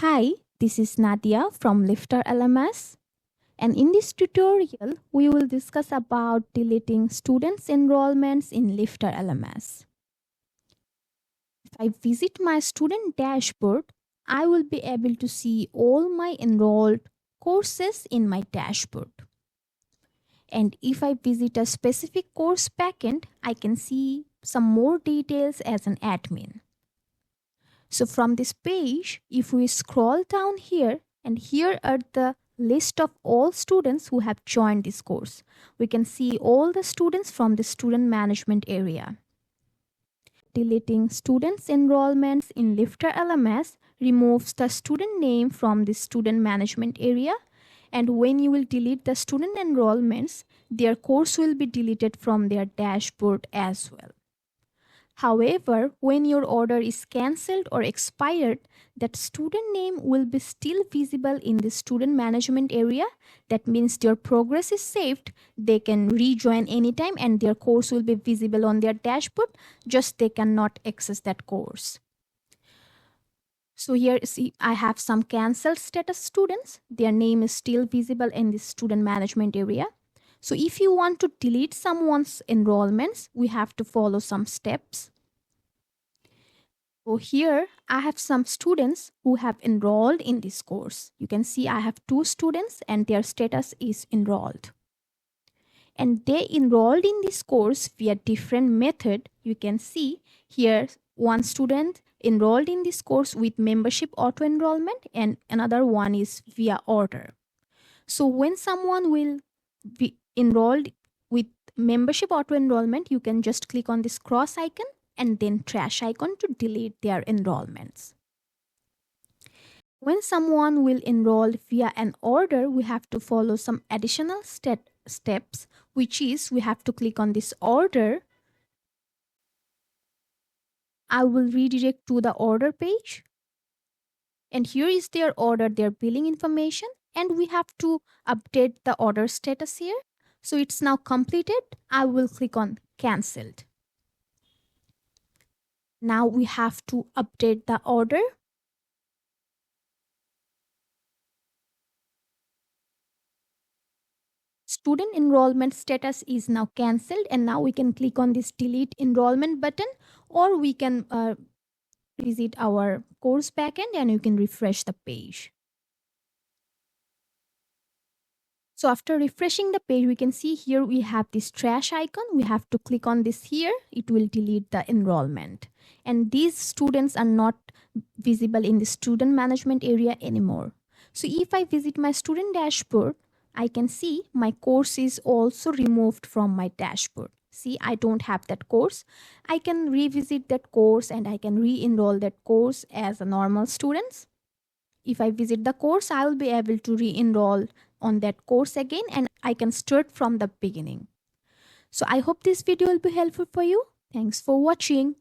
Hi, this is Nadia from LifterLMS, and in this tutorial we will discuss about deleting students' enrollments in LifterLMS. If I visit my student dashboard, I will be able to see all my enrolled courses in my dashboard. And if I visit a specific course backend, I can see some more details as an admin. So from this page, if we scroll down here, and here are the list of all students who have joined this course. We can see all the students from the student management area. Deleting students' enrollments in LifterLMS removes the student name from the student management area, and when you will delete the student enrollments, their course will be deleted from their dashboard as well. However, when your order is cancelled or expired, that student name will be still visible in the student management area. That means their progress is saved. They can rejoin anytime and their course will be visible on their dashboard, just they cannot access that course. So here, see, I have some cancelled status students. Their name is still visible in the student management area. So if you want to delete someone's enrollments, we have to follow some steps. So here I have some students who have enrolled in this course. You can see I have 2 students and their status is enrolled. And they enrolled in this course via different method. You can see here one student enrolled in this course with membership auto enrollment and another one is via order. So when someone will be enrolled with membership auto enrollment, you can just click on this cross icon and then trash icon to delete their enrollments. When someone will enroll via an order, we have to follow some additional steps, which is we have to click on this order. I will redirect to the order page. And here is their order, their billing information, and we have to update the order status here. So it's now completed. I will click on cancelled. Now we have to update the order. Student enrollment status is now cancelled, and now we can click on this delete enrollment button, or we can visit our course backend and you can refresh the page. So after refreshing the page, we can see here we have this trash icon. We have to click on this here. It will delete the enrollment. And these students are not visible in the student management area anymore. So if I visit my student dashboard, I can see my course is also removed from my dashboard. See, I don't have that course. I can revisit that course and I can re-enroll that course as a normal student. If I visit the course, I will be able to re-enroll on that course again and I can start from the beginning. So I hope this video will be helpful for you. Thanks for watching.